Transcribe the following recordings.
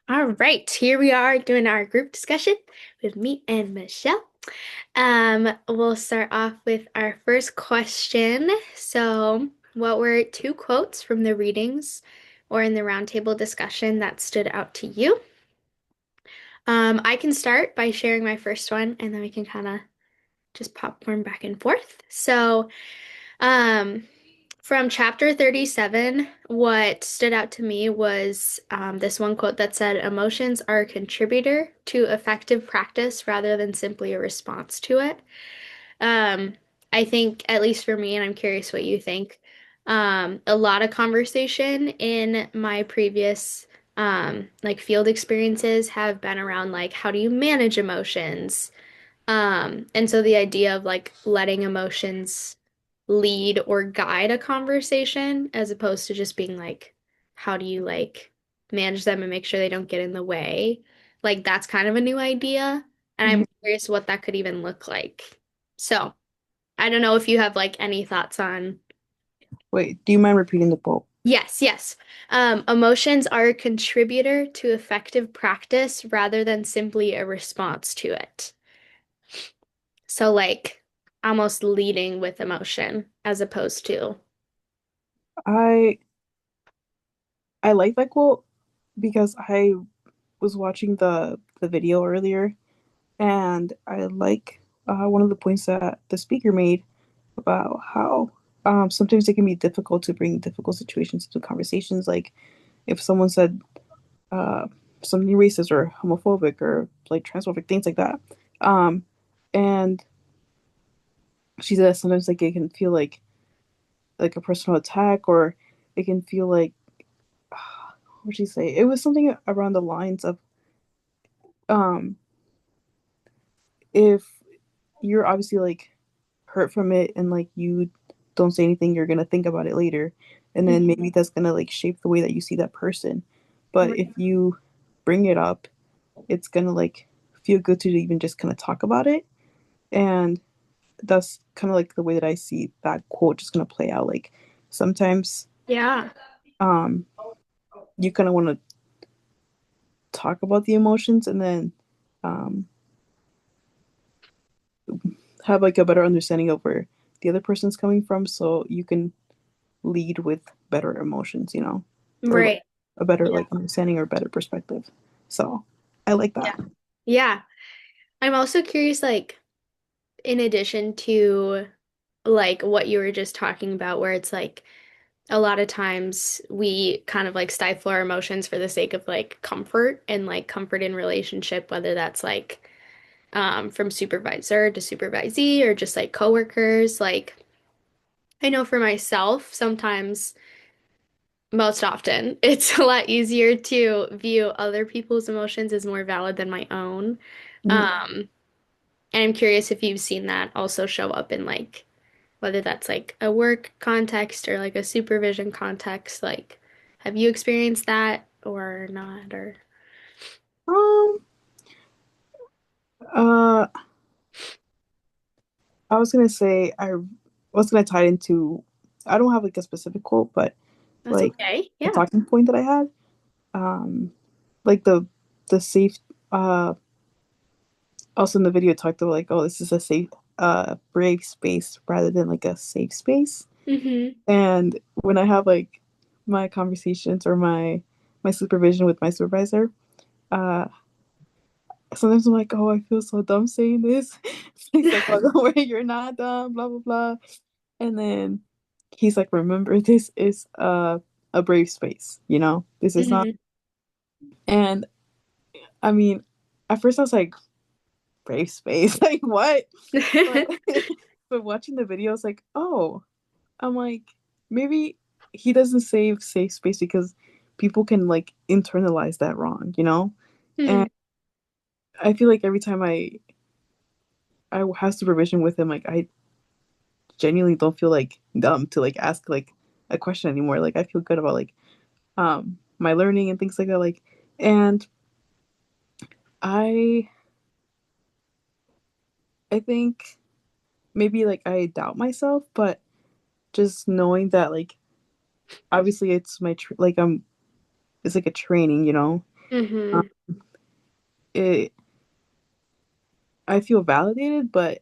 All right, here we are doing our group discussion with me and Michelle. We'll start off with our first question. So, what were two quotes from the readings or in the roundtable discussion that stood out to you? I can start by sharing my first one, and then we can kind of just popcorn back and forth. Um, from chapter 37, what stood out to me was this one quote that said, "Emotions are a contributor to effective practice rather than simply a response to it." Um, I think, at least for me, and I'm curious what you think, a lot of conversation in my previous like field experiences have been around like how do you manage emotions? And so the idea of like letting emotions lead or guide a conversation as opposed to just being like, how do you like manage them and make sure they don't get in the way? Like that's kind of a new idea. And Mhm. I'm curious what that could even look like. So I don't know if you have like any thoughts on. Wait, do you mind repeating the quote? Yes, yes. Emotions are a contributor to effective practice rather than simply a response to it. So like almost leading with emotion as opposed to. I I like that quote because I was watching the video earlier, and I like one of the points that the speaker made about how sometimes it can be difficult to bring difficult situations into conversations. Like if someone said uh, something racist or homophobic or like transphobic things like that, um, and she said sometimes like it can feel like a personal attack, or it can feel like what did she say? It was something around the lines of um if you're obviously like hurt from it and like you don't say anything, you're gonna think about it later, and then Mhm. maybe that's gonna like shape the way that you see that person. But if you bring it up, it's gonna like feel good to even just kind of talk about it. And that's kind of like the way that I see that quote just gonna play out. Like sometimes Yeah. um you kind of want to talk about the emotions, and then um have like a better understanding of where the other person's coming from, so you can lead with better emotions, or like Right. a better Yeah. like understanding or better perspective. So I like Yeah. that. Yeah. I'm also curious, like, in addition to like what you were just talking about, where it's like a lot of times we kind of like stifle our emotions for the sake of like comfort and like comfort in relationship, whether that's like from supervisor to supervisee or just like coworkers. Like, I know for myself, sometimes most often, it's a lot easier to view other people's emotions as more valid than my own. Mhm. Um, and I'm curious if you've seen that also show up in like whether that's like a work context or like a supervision context. Like, have you experienced that or not? Or Um, uh, I was gonna say I was gonna tie it into. I don't have like a specific quote, but that's like okay. a Yeah. talking point that I had. Um, like the safe. Uh, Also in the video talked about like, oh, this is a safe, brave space rather than like a safe space. Mm-hmm. And when I have like my conversations or my supervision with my supervisor, uh, sometimes I'm like, oh, I feel so dumb saying this. He's like, oh, don't worry, you're not dumb, blah blah blah. And then he's like, remember, this is a brave space. This is not. Mm-hmm. And I mean, at first I was like, brave space, like what? But but watching the video, I was like, oh, I'm like, maybe he doesn't save safe space because people can like internalize that wrong. And Hmm. I feel like every time I have supervision with him, like I genuinely don't feel like dumb to like ask like a question anymore. Like I feel good about like my learning and things like that. Like, and I I think maybe like I doubt myself, but just knowing that like obviously it's like it's like a training. Mm-hmm. It I feel validated, but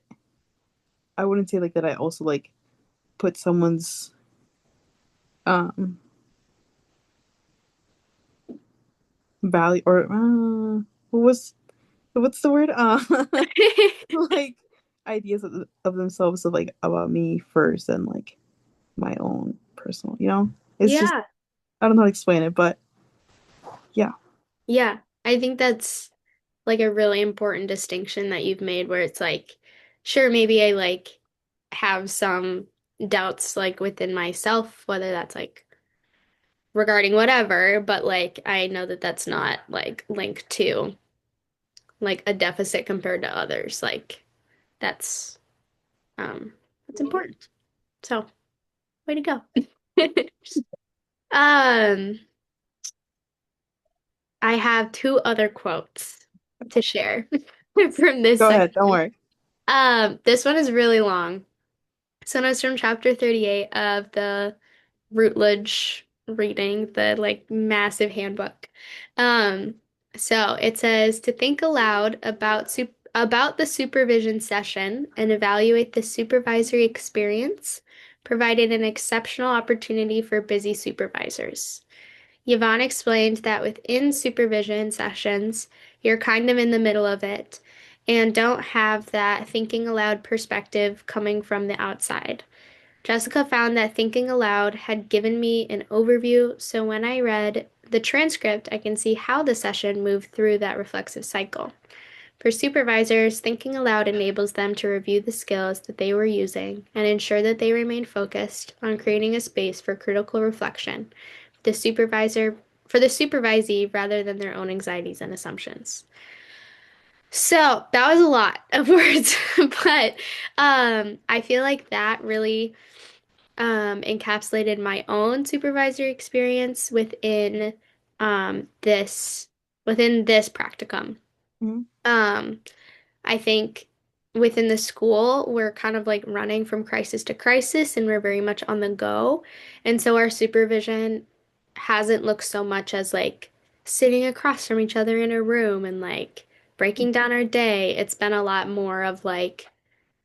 I wouldn't say like that I also like put someone's um value or what was what's the word like ideas of themselves of like about me first and like my own personal, it's just Yeah. I don't know how to explain it, but yeah. Yeah. I think that's like a really important distinction that you've made where it's like, sure, maybe I like have some doubts like within myself, whether that's like regarding whatever, but like I know that that's not like linked to like a deficit compared to others. Like that's that's important. So, way to go. Um, I have two other quotes to share from this Go ahead, don't section. worry. This one is really long. So it's from chapter 38 of the Routledge reading, the like massive handbook. Um, so it says to think aloud about the supervision session and evaluate the supervisory experience, provided an exceptional opportunity for busy supervisors. Yvonne explained that within supervision sessions, you're kind of in the middle of it and don't have that thinking aloud perspective coming from the outside. Jessica found that thinking aloud had given me an overview, so when I read the transcript, I can see how the session moved through that reflexive cycle. For supervisors, thinking aloud enables them to review the skills that they were using and ensure that they remain focused on creating a space for critical reflection. The supervisor for the supervisee rather than their own anxieties and assumptions. So that was a lot of words, but I feel like that really encapsulated my own supervisory experience this within this practicum. Mhm. Um, I think within the school, we're kind of like running from crisis to crisis and we're very much on the go. And so our supervision hasn't looked so much as like sitting across from each other in a room and like breaking down our day. It's been a lot more of like,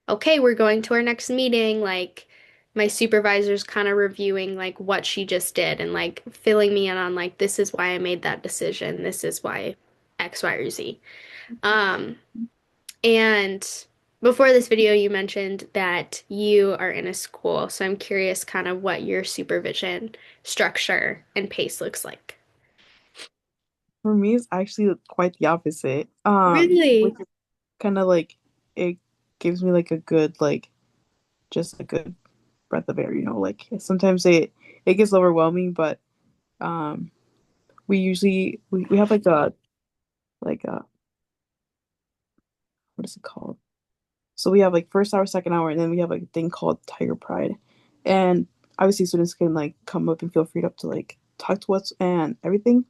okay, we're going to our next meeting. Like my supervisor's kind of reviewing like what she just did and like filling me in on like, this is why I made that decision. This is why X, Y, or Z. Um, and before this video, you mentioned that you are in a school, so I'm curious kind of what your supervision structure and pace looks like. For me, it's actually quite the opposite. Which Really? is kind of like it gives me like a good like just a good breath of air. Like sometimes it gets overwhelming, but um, we have like a what is it called? So we have like first hour, second hour, and then we have like a thing called Tiger Pride, and obviously students can like come up and feel free to like talk to us and everything,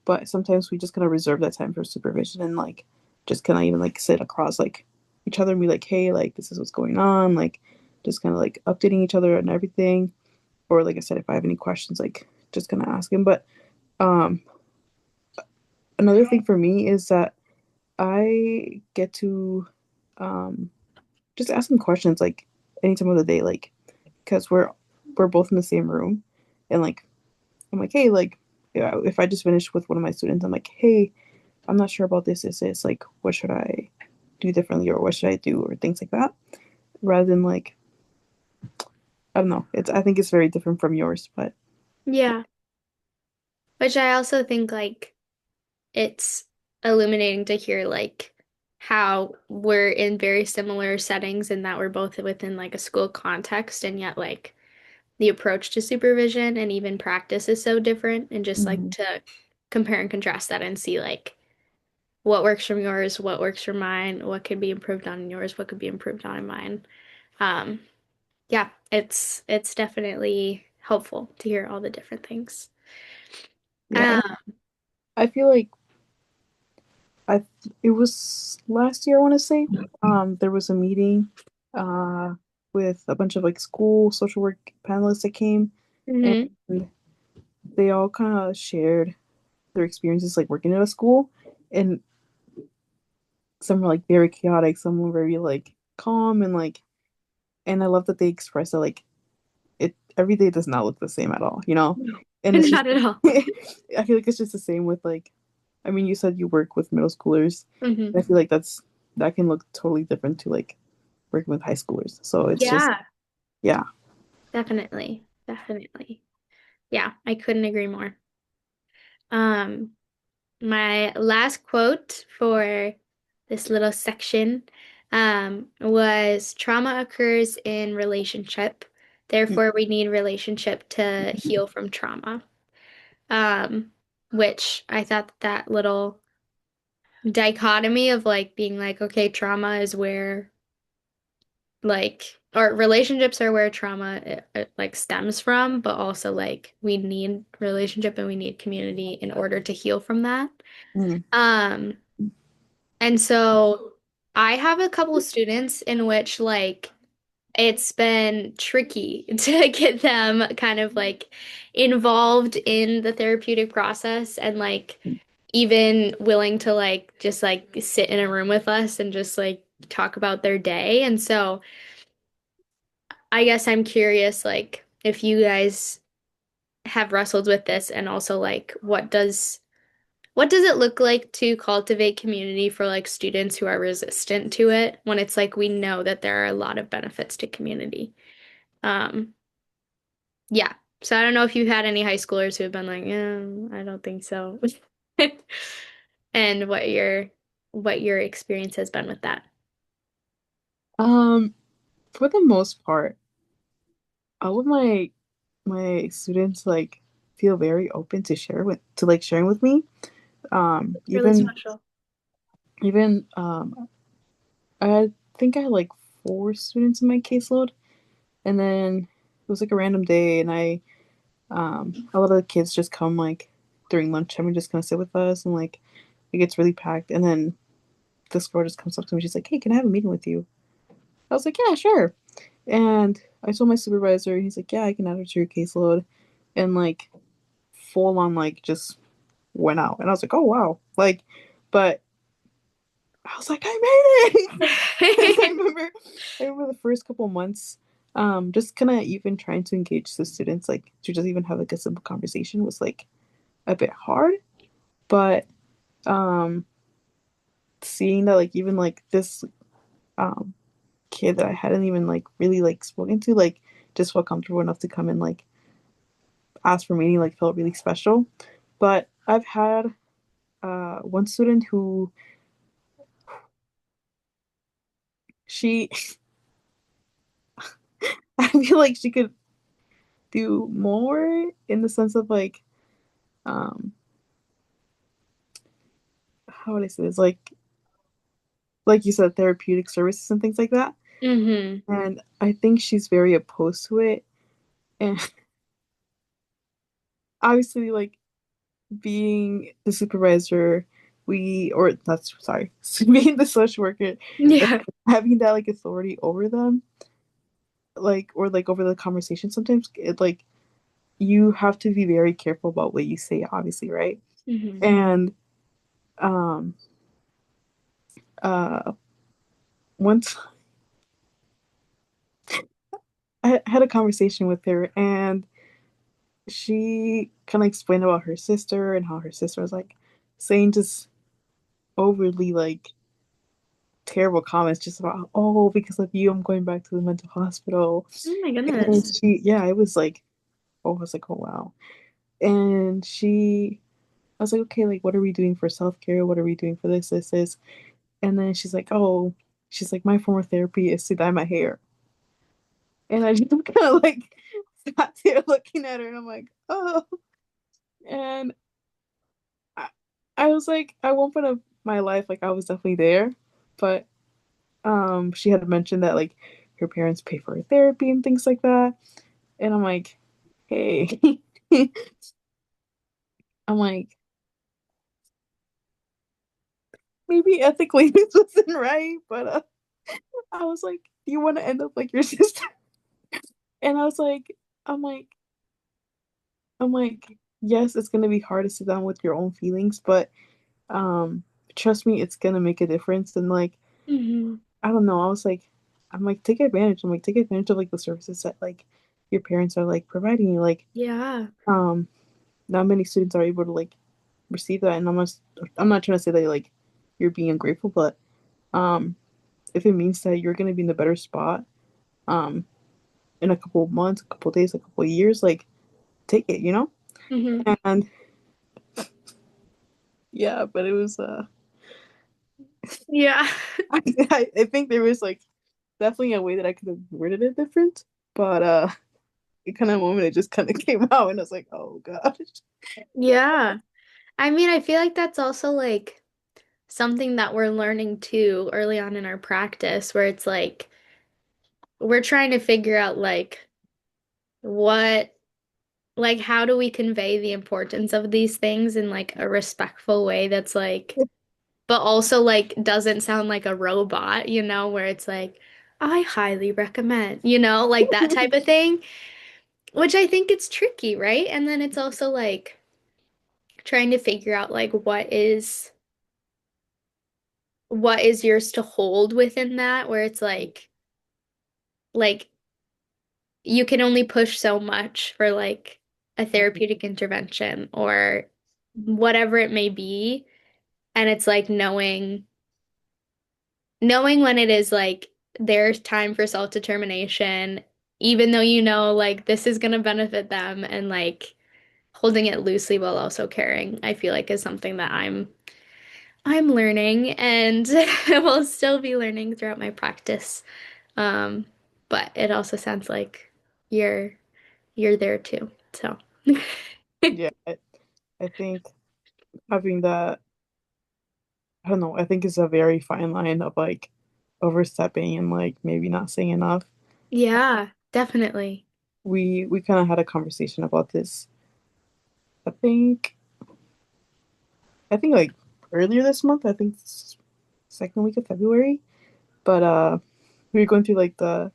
but sometimes we just kind of reserve that time for supervision and like just kind of even like sit across like each other and be like, hey, like this is what's going on, like just kind of like updating each other and everything, or like I said, if I have any questions, like just kind of ask him. But um, another thing for me is that I get to um just ask them questions like any time of the day, like because we're both in the same room, and like I'm like, hey, like yeah, if I just finished with one of my students, I'm like, hey, I'm not sure about this, like, what should I do differently, or what should I do, or things like that, rather than like I don't know. I think it's very different from yours, but Yeah. Which I also think like it's illuminating to hear like how we're in very similar settings and that we're both within like a school context and yet like the approach to supervision and even practice is so different and just like mhm. to compare and contrast that and see like what works from yours, what works from mine, what could be improved on in yours, what could be improved on in mine. Um, yeah, it's definitely helpful to hear all the different things. Yeah, and Um, I feel like I it was last year, I want to say, there was a meeting uh with a bunch of like school social work panelists that came, and mhm. they all kind of shared. their experiences like working at a school, and some were like very chaotic, some were very like calm and like, and I love that they express that like it every day does not look the same at all, you know? No, And it's just not at all. I feel like it's just the same with like, I mean, you said you work with middle schoolers. Hmm. I feel like that can look totally different to like working with high schoolers. So it's just Yeah, yeah. definitely. Definitely. Yeah, I couldn't agree more. Um, my last quote for this little section was trauma occurs in relationship. Therefore, we need relationship to heal from trauma. Um, which I thought that little dichotomy of like being like, okay, trauma is where like, or relationships are where trauma like stems from, but also like we need relationship and we need community in order to heal from that. Mm, Um, and so I have a couple of students in which like it's been tricky to get them kind of like involved in the therapeutic process and like even willing to like just like sit in a room with us and just like talk about their day. And so I guess I'm curious like if you guys have wrestled with this and also like what does it look like to cultivate community for like students who are resistant to it when it's like we know that there are a lot of benefits to community? Um, yeah. So I don't know if you've had any high schoolers who have been like, I don't think so. And what your experience has been with that. Um, for the most part, all of my students like feel very open to share with to like sharing with me. Really Even special. even I think I had like four students in my caseload, and then it was like a random day, and I a lot of the kids just come like during lunchtime and just kind of sit with us, and like it gets really packed, and then this girl just comes up to me, she's like, "Hey, can I have a meeting with you?" I was like, "Yeah, sure." And I told my supervisor, he's like, "Yeah, I can add her to your caseload," and like full on like just went out, and I was like, "Oh wow!" Like, but I was like, "I made it," because I remember the first couple months, just kind of even trying to engage the students, like to just even have like a simple conversation was like a bit hard, but um, seeing that like even like this um kid that I hadn't even like really like spoken to, like just felt comfortable enough to come and like ask for meeting, like felt really special. But I've had one student who she I feel like she could do more in the sense of um how would I say this, like you said, therapeutic services and things like that. Hmm. And I think she's very opposed to it. And obviously like being the supervisor, we or that's sorry, being the social worker and Yeah. having that like authority over them, like or like over the conversation sometimes it like you have to be very careful about what you say, obviously, right? Hmm. And um uh once I had a conversation with her, and she kind of explained about her sister and how her sister was like saying just overly like terrible comments just about, oh, because of you I'm going back to the mental hospital. Oh my And goodness. she, yeah, it was like, oh, I was like, oh wow. And she, I was like, okay, like what are we doing for self-care, what are we doing for this. And then she's like, oh, she's like, my form of therapy is to dye my hair. And I just kind of like sat there looking at her, and I'm like, oh. And I, I was like, at one point of my life, like I was definitely there, but she had mentioned that like her parents pay for her therapy and things like that. And I'm like, hey, I'm like, maybe ethically this wasn't right, but I was like, do you want to end up like your sister? And I was like, I'm like, I'm like, yes, it's gonna be hard to sit down with your own feelings, but um, trust me, it's gonna make a difference. And like, Hmm. I don't know, I'm like, take advantage. I'm like, take advantage of like the services that like your parents are like providing you. Like, Yeah. um, not many students are able to like receive that, and I'm not trying to say that like you're being ungrateful, but um, if it means that you're gonna be in a better spot, um, in a couple of months, a couple of days, a couple of years, like take it, you know? Hmm. And yeah, but it was Yeah. I think there was like definitely a way that I could have worded it different, but it kind of moment it just kind of came out, and I was like, oh gosh. Yeah. I mean, I feel like that's also like something that we're learning too early on in our practice, where it's like we're trying to figure out like what, like, how do we convey the importance of these things in like a respectful way that's like, but also like doesn't sound like a robot, where it's like, I highly recommend, like that type of thing, which I think it's tricky, right? And then it's also like trying to figure out like what is yours to hold within that, where it's like you can only push so much for like a therapeutic intervention or whatever it may be. And it's like knowing when it is like there's time for self-determination, even though like this is gonna benefit them, and like holding it loosely while also caring, I feel like is something that I'm learning and will still be learning throughout my practice. Um, but it also sounds like you're you're there too. So Yeah, I think having that, I don't know, I think it's a very fine line of like overstepping and like maybe not saying enough. yeah, definitely. We kind of had a conversation about this. I think like earlier this month. I think second week of February. But we were going through like the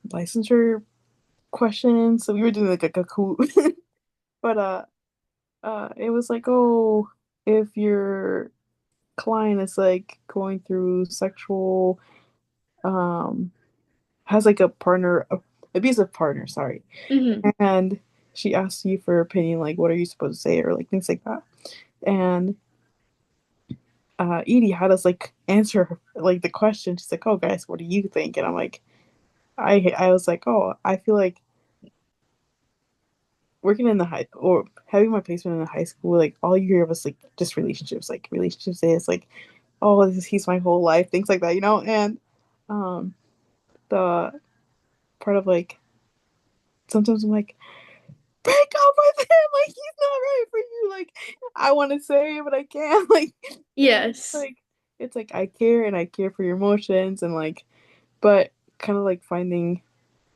licensure questions, so we were doing like a Kahoot. But it was like, oh, if your client is like going through sexual, um, has like a partner, abusive partner, sorry, Hmm. and she asks you for opinion, like, what are you supposed to say, or like things like that. And Edie had us like answer like the question. She's like, "Oh, guys, what do you think?" And I'm like, I was like, "Oh, I feel like working in the high or having my placement in the high school, like all you hear was like just relationships, like relationships is like, oh, he's my whole life, things like that, you know." And um, the part of like sometimes I'm like, break up with him, like he's not right for you. Like I want to say it, but I can't. Like Yes. like it's like I care and I care for your emotions and like, but kind of like finding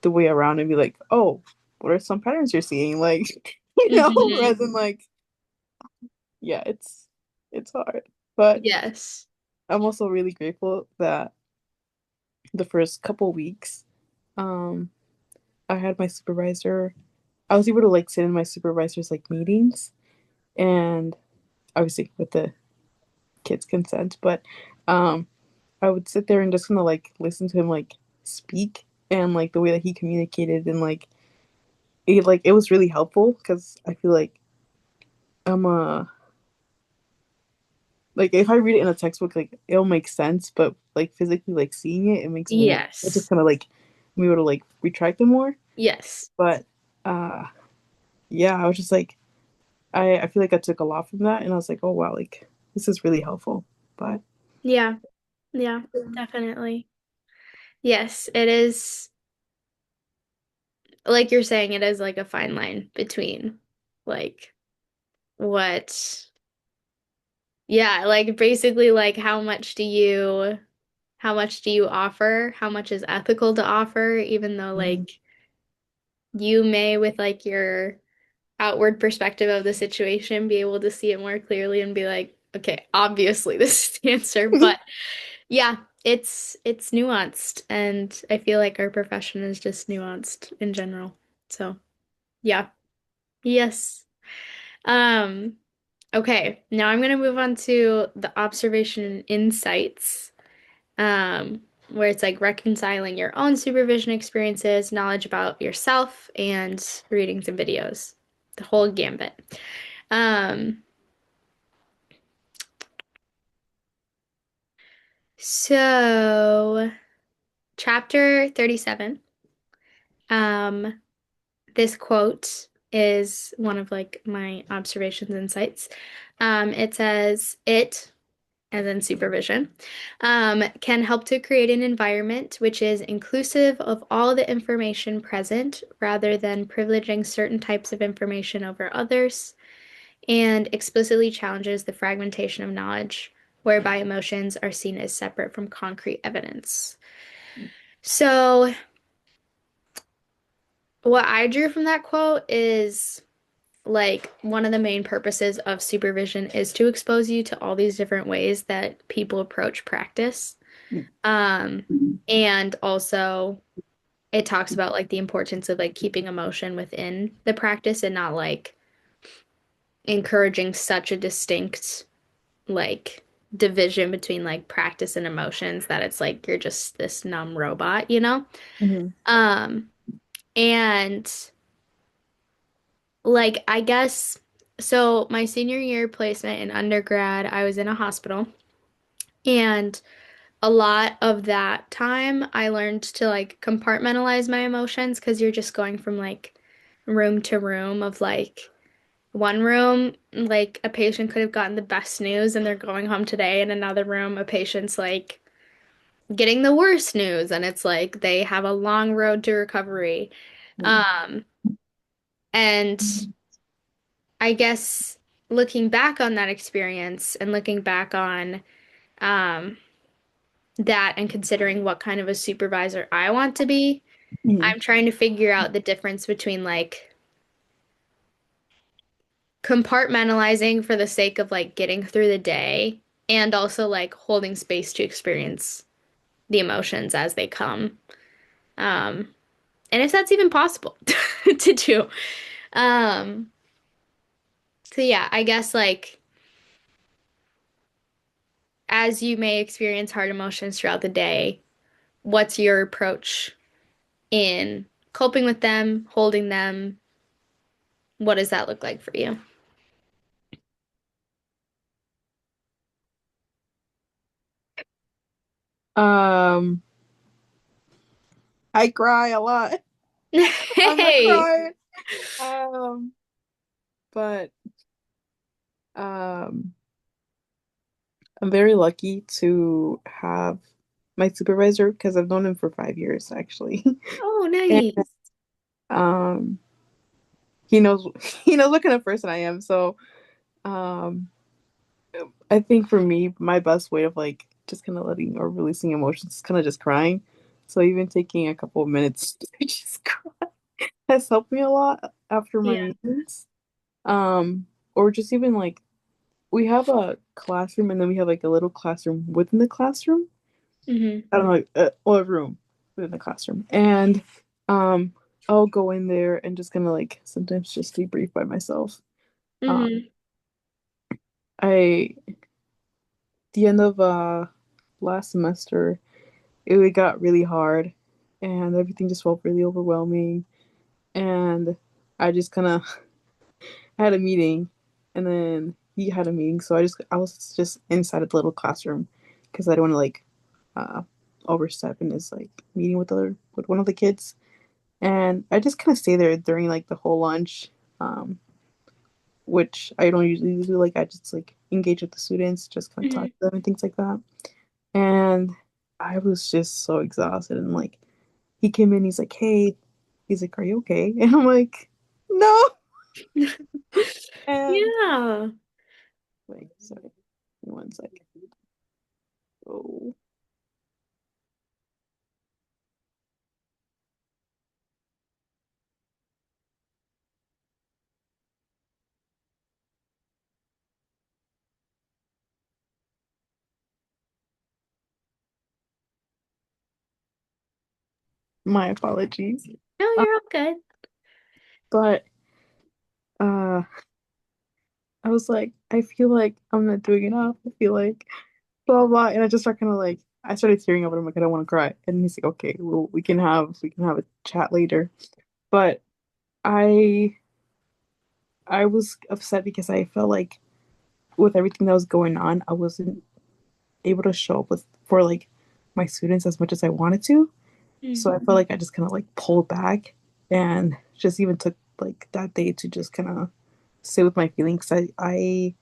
the way around and be like, oh, what are some patterns you're seeing? Like, Hmm. rather than like, yeah, it's hard. But Yes. I'm also really grateful that the first couple weeks, um, I had my supervisor. I was able to like sit in my supervisor's like meetings, and obviously with the kids' consent, but um, I would sit there and just kind of like listen to him like speak and like the way that he communicated and like it was really helpful because I feel like I'm like if I read it in a textbook, like it'll make sense, but like physically, like seeing it, it makes me it just Yes. kind of like me able to like retract it more. Yes. But uh, yeah, I was just like I feel like I took a lot from that, and I was like, oh wow, like this is really helpful. But Yeah. Yeah, definitely. Yes, it is like you're saying, it is like a fine line between like what, yeah, like basically like how much do you offer? How much is ethical to offer, even though like you may with like your outward perspective of the situation be able to see it more clearly and be like, okay, obviously this is the answer, but yeah, it's nuanced, and I feel like our profession is just nuanced in general. So, yeah. Yes. Um, okay, now I'm gonna move on to the observation and insights, where it's like reconciling your own supervision experiences, knowledge about yourself, and reading some videos. The whole gambit. Um, so chapter 37. Um, this quote is one of like my observations and insights. It says, "It, as in supervision, can help to create an environment which is inclusive of all the information present rather than privileging certain types of information over others, and explicitly challenges the fragmentation of knowledge, whereby emotions are seen as separate from concrete evidence." So, what I drew from that quote is like one of the main purposes of supervision is to expose you to all these different ways that people approach practice. Um, and also it talks about like the importance of like keeping emotion within the practice and not like encouraging such a distinct like division between like practice and emotions that it's like you're just this numb robot, you know? Hmm. Um, and like I guess so my senior year placement in undergrad, I was in a hospital and a lot of that time I learned to like compartmentalize my emotions because you're just going from like room to room of like one room, like a patient could have gotten the best news and they're going home today. In another room, a patient's like getting the worst news and it's like they have a long road to recovery. Um, and I guess looking back on that experience and looking back on um, that and considering what kind of a supervisor I want to be, Hmm. I'm trying to figure out the difference between like compartmentalizing for the sake of like getting through the day and also like holding space to experience the emotions as they come. Um, and if that's even possible to do. Um, so yeah, I guess like as you may experience hard emotions throughout the day, what's your approach in coping with them, holding them? What does that look like for you? Um, I cry a lot. I'm a Hey. crier. Um, but um, I'm very lucky to have my supervisor because I've known him for 5 years actually. Oh, And nice. um, he knows he knows what kind of person I am. So um, I think for me, my best way of like just kind of letting or releasing emotions is kind of just crying. So even taking a couple of minutes to just cry has helped me a lot after my Yeah. meetings. Or just even like we have a classroom and then we have like a little classroom within the classroom. Hmm. I don't know, like, or a room within the classroom. And um, I'll go in there and just kind of like sometimes just debrief by myself. Um, Hmm. I the end of last semester, it got really hard, and everything just felt really overwhelming. And I just kind of had a meeting, and then he had a meeting, so I was just inside of the little classroom because I didn't want to like uh, overstep in his like meeting with one of the kids. And I just kind of stay there during like the whole lunch, um, which I don't usually do. Like I just like engage with the students, just kind of talk Hmm. to them and things like that. And I was just so exhausted. And like he came in, he's like, "Hey," he's like, "Are you okay?" And I'm like, "No." And Yeah. wait, sorry, give me 1 second. Oh, my apologies. No, Uh, you're all good. but uh, I was like, I feel like I'm not doing enough. I feel like blah blah, and I just start kind of like I started tearing up, and I'm like, I don't want to cry. And he's like, okay, well, we can have a chat later. But I I was upset because I felt like with everything that was going on, I wasn't able to show up with for like my students as much as I wanted to. So Mm. I felt like I just kind of like pulled back and just even took like that day to just kind of sit with my feelings. I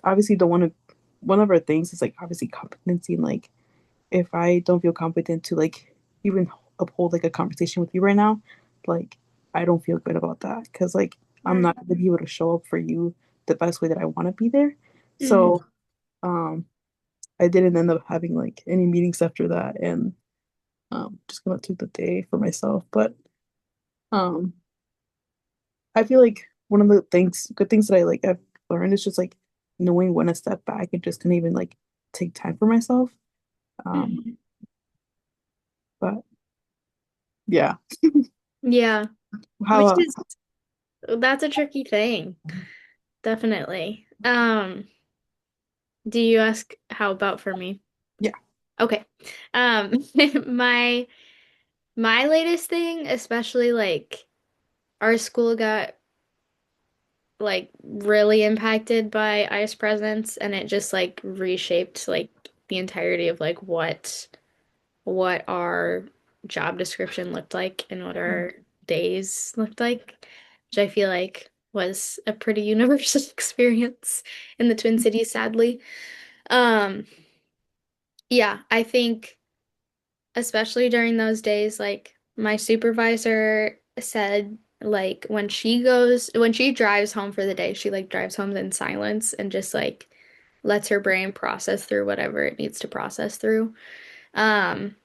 obviously don't want to. One of our things is like obviously competency and like if I don't feel competent to like even uphold like a conversation with you right now, like I don't feel good about that because like I'm Right. not gonna be able to show up for you the best way that I want to be there. Mhm. So um I didn't end up having like any meetings after that and just gonna take the day for myself. But um I feel like one of the good things that I've learned is just like knowing when to step back and just kind of even like take time for myself. Um Mhm. but yeah. Yeah, How which is that's a tricky thing, definitely. Do you ask how about for me? yeah. Okay. Um, my my latest thing, especially like our school got like really impacted by ICE presence and it just like reshaped like the entirety of like what our job description looked like and what our days looked like, which I feel like was a pretty universal experience in the Twin Cities, sadly. Um, yeah, I think especially during those days, like my supervisor said, like when she drives home for the day, she like drives home in silence and just like lets her brain process through whatever it needs to process through. Um,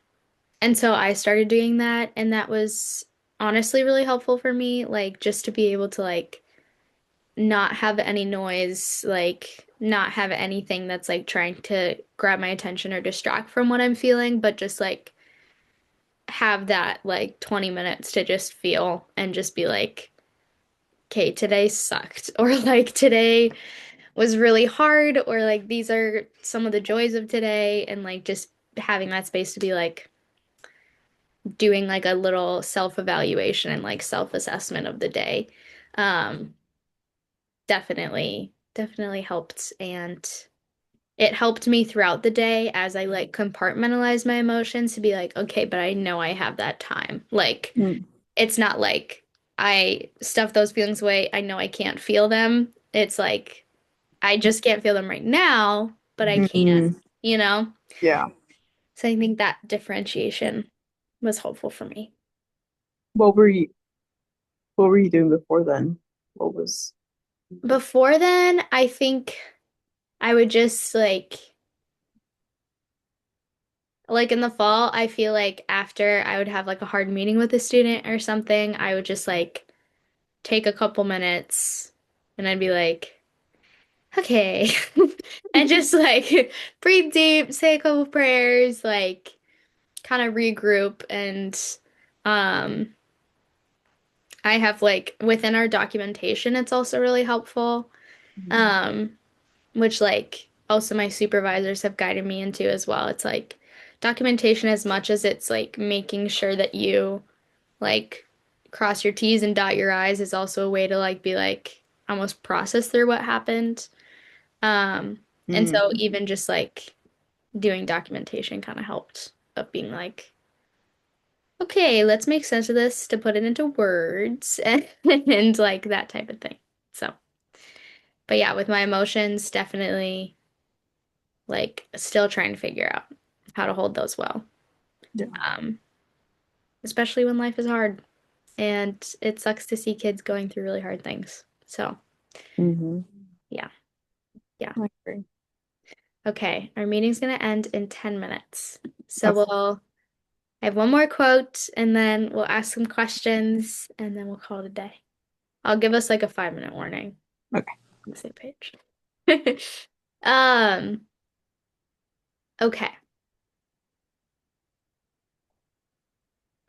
and so I started doing that, and that was honestly really helpful for me, like just to be able to like not have any noise, like not have anything that's like trying to grab my attention or distract from what I'm feeling, but just like have that like 20 minutes to just feel and just be like, okay, today sucked, or like today was really hard, or like these are some of the joys of today, and like just having that space to be like doing like a little self-evaluation and like self-assessment of the day. Um, definitely helped. And it helped me throughout the day as I like compartmentalize my emotions to be like, okay, but I know I have that time. Like, Mm. it's not like I stuff those feelings away. I know I can't feel them. It's like I just can't feel them right now, but I can, Mm, you know? yeah. So I think that differentiation was helpful for me. What were you what were you doing before then? What was Before then, I think I would just like in the fall, I feel like after I would have like a hard meeting with a student or something, I would just like take a couple minutes and I'd be like, okay. And just like breathe deep, say a couple prayers, like kind of regroup and um I have like within our documentation, it's also really helpful. Um which like also my supervisors have guided me into as well. It's like documentation as much as it's like making sure that you like cross your T's and dot your I's is also a way to like be like almost process through what happened. And mm, so even just like doing documentation kind of helped of being like, okay, let's make sense of this to put it into words and like that type of thing. So, but yeah, with my emotions, definitely like still trying to figure out how to hold those well. yeah. Um, especially when life is hard and it sucks to see kids going through really hard things. So, Mm-hmm. yeah, yeah. I agree. Okay, our meeting's gonna end in 10 minutes. So Okay. we'll I have one more quote and then we'll ask some questions and then we'll call it a day. I'll give us like a 5-minute warning Okay. on the same page. Um, okay.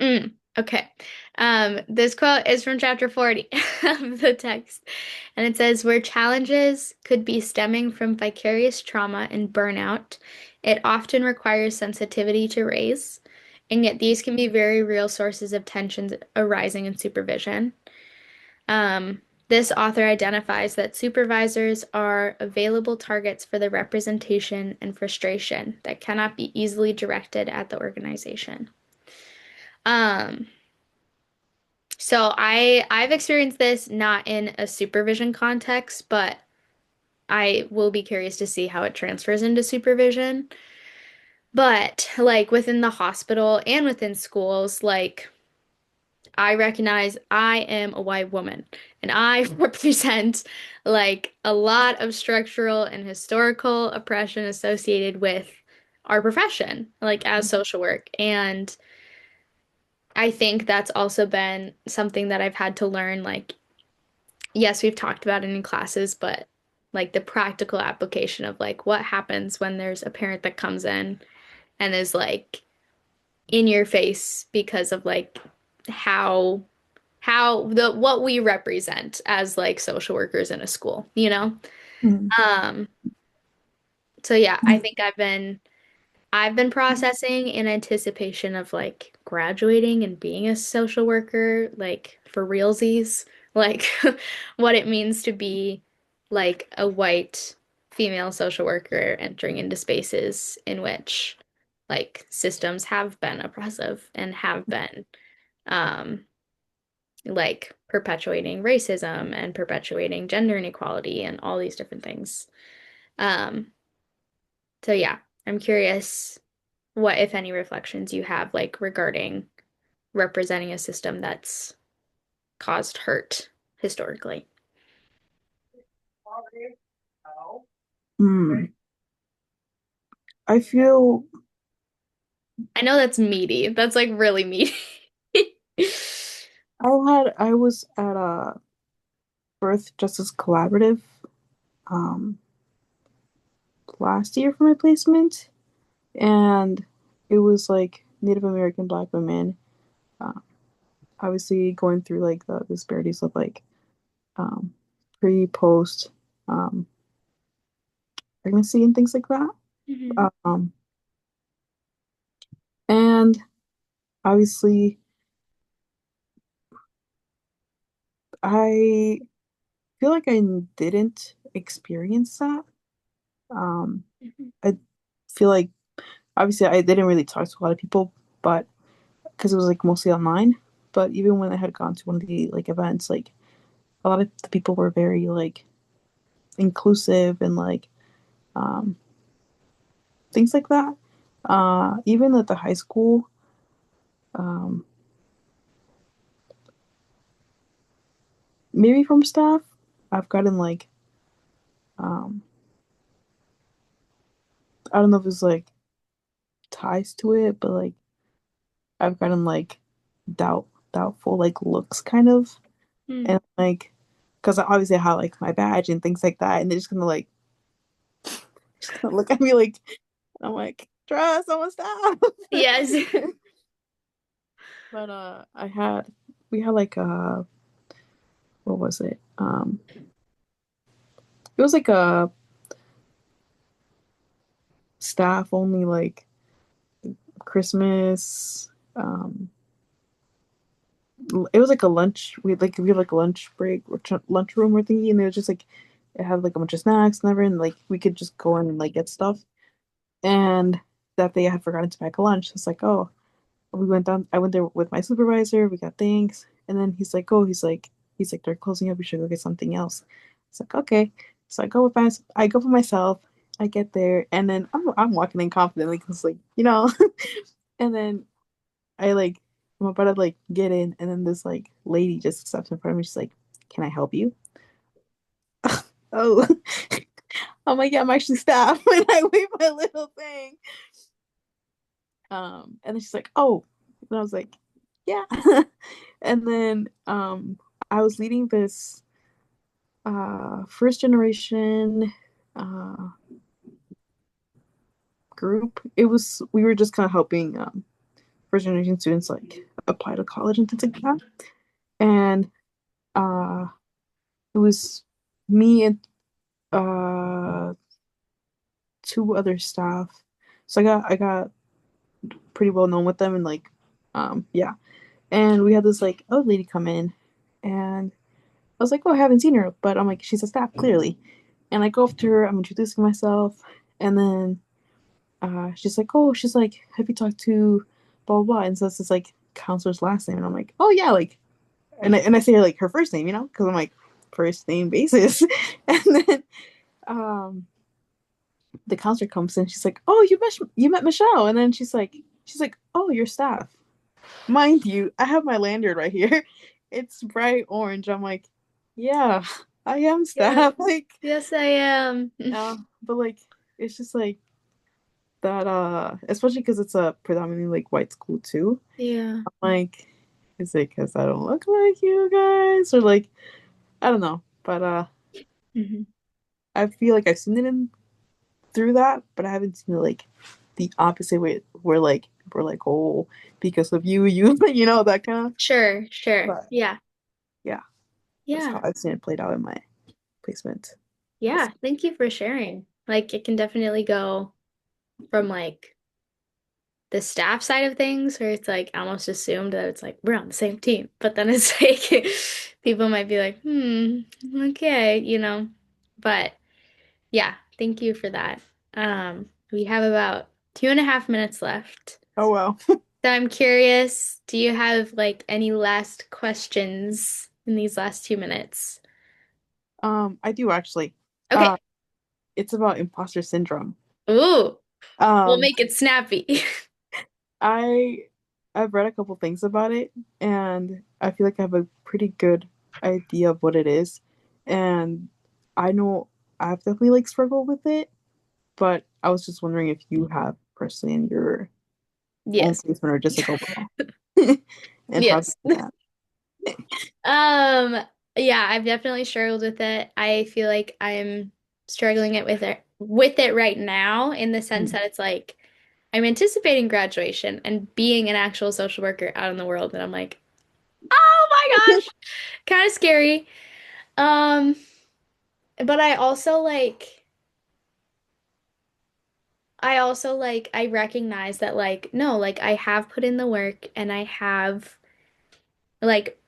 Mm. Okay. This quote is from chapter 40 of the text, and it says, where challenges could be stemming from vicarious trauma and burnout, it often requires sensitivity to raise, and yet these can be very real sources of tensions arising in supervision. This author identifies that supervisors are available targets for the representation and frustration that cannot be easily directed at the organization. Um, So I've experienced this not in a supervision context, but I will be curious to see how it transfers into supervision. But like within the hospital and within schools, like I recognize I am a white woman and I represent like a lot of structural and historical oppression associated with our profession, like as social work. And I think that's also been something that I've had to learn, like yes, we've talked about it in classes, but like the practical application of like what happens when there's a parent that comes in and is like in your face because of like how the what we represent as like social workers in a school, you know? Mm. Um, so yeah, I think I've been processing in anticipation of like graduating and being a social worker, like for realsies, like what it means to be like a white female social worker entering into spaces in which like systems have been oppressive and have been um like perpetuating racism and perpetuating gender inequality and all these different things. Um, so yeah, I'm curious what, if any, reflections you have like regarding representing a system that's caused hurt historically. Mm. I feel I know that's meaty. That's like really meaty. I was at a birth justice collaborative um last year for my placement, and it was like Native American Black women, uh, obviously going through like the disparities of like um, pre post um, pregnancy and things like that. Mhm. Um, and obviously, I feel like I didn't experience that. Um, Mhm. I feel like obviously I didn't really talk to a lot of people, but because it was like mostly online. But even when I had gone to one of the like events, like a lot of the people were very like inclusive and like um, things like that. Even at the high school, um, maybe from staff, I've gotten like um, I don't know if it's like ties to it, but like I've gotten like doubtful like looks kind of, Mm. and like because obviously I have like my badge and things like that, and they're just gonna like just gonna look at me like I'm like trust someone stop. Yes. But we had like what was it? It was like a staff only like Christmas. It was like a lunch. We had like a lunch break or lunch room or thingy, and it was just like it had like a bunch of snacks and everything. Like we could just go in and like get stuff. And that day I had forgotten to pack a lunch. It's like, oh, we went down. I went there with my supervisor. We got things, and then he's like, oh, he's like, they're closing up. We should go get something else. It's like, okay. So I go for myself. I get there, and then I'm walking in confidently because like and then I like I'm about to like get in, and then this like lady just steps in front of me. She's like, "Can I help you?" Oh, I'm like, "Yeah, I'm actually staff," and I wave my little thing. And then she's like, "Oh," and I was like, "Yeah," and then I was leading this first generation uh group. It was we were just kind of helping first generation students like apply to college and things like that. And uh, it was me and uh, two other staff. So I got pretty well known with them and like yeah. And we had this like old lady come in and I was like, oh, I haven't seen her, but I'm like, she's a staff clearly. And I go up to her, I'm introducing myself, and then she's like, oh, she's like, have you talked to blah blah blah? And so it's like counselor's last name, and I'm like, oh yeah, like, and I say like her first name, because I'm like first name basis, and then um the counselor comes in, she's like, oh, you met Michelle, and then she's like, oh, your staff. Mind you, I have my lanyard right here. It's bright orange. I'm like, yeah, I am Yes. staff. Like, Yes, I am. but like, it's just like that. Especially because it's a predominantly like white school too. Yeah. I'm like, is it because I don't look like you guys, or like, I don't know. But Hmm. I feel like I've seen it in through that, but I haven't seen it like the opposite way, where like we're like, oh, because of you, that kind of. Sure, sure. But Yeah. yeah, that's Yeah. how I've seen it played out in my placement. Yeah. Thank you for sharing. Like it can definitely go from like the staff side of things where it's like almost assumed that it's like we're on the same team. But then it's like people might be like, okay, But yeah, thank you for that. We have about 2.5 minutes left. Oh well. So I'm curious, do you have like any last questions in these last 2 minutes? I do actually. Okay. It's about imposter syndrome. Ooh, we'll Um, make it snappy. I I've read a couple things about it, and I feel like I have a pretty good idea of what it is. And I know I've definitely like struggled with it, but I was just wondering if you have personally in your own Yes. placement or just like overall, and how to Yes. do that. Um, yeah, I've definitely struggled with it. I feel like I'm struggling with it right now in the sense Mm. that it's like I'm anticipating graduation and being an actual social worker out in the world, and I'm like, oh my gosh, kind of scary. Um, but I recognize that like no, like I have put in the work and I have like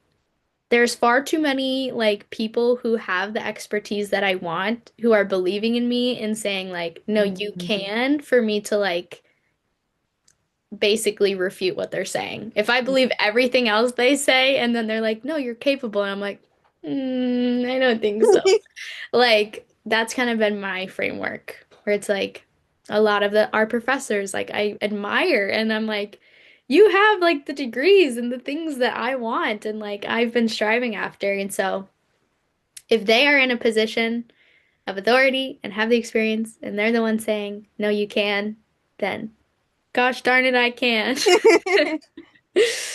there's far too many like people who have the expertise that I want who are believing in me and saying like no you Mhm. can for me to like basically refute what they're saying. If I believe everything else they say and then they're like no you're capable and I'm like I don't think so. Like that's kind of been my framework where it's like a lot of the our professors like I admire and I'm like you have like the degrees and the things that I want and like I've been striving after and so if they are in a position of authority and have the experience and they're the ones saying no you can then gosh darn it I can.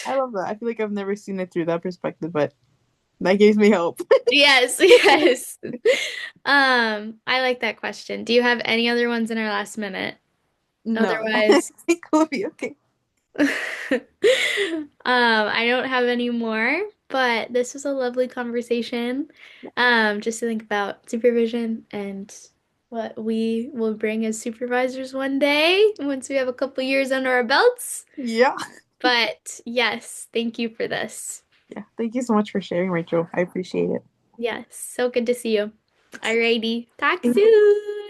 I love that. I feel like I've never seen it through that perspective, but that gives me hope. Yes, yes. I like that question. Do you have any other ones in our last minute? No, I Otherwise, think we'll be okay. I don't have any more, but this was a lovely conversation. Just to think about supervision and what we will bring as supervisors one day once we have a couple years under our belts. Yeah. But yes, thank you for this. Yeah. Thank you so much for sharing, Rachel. I appreciate Yes, so good to see you. it. Alrighty, talk soon.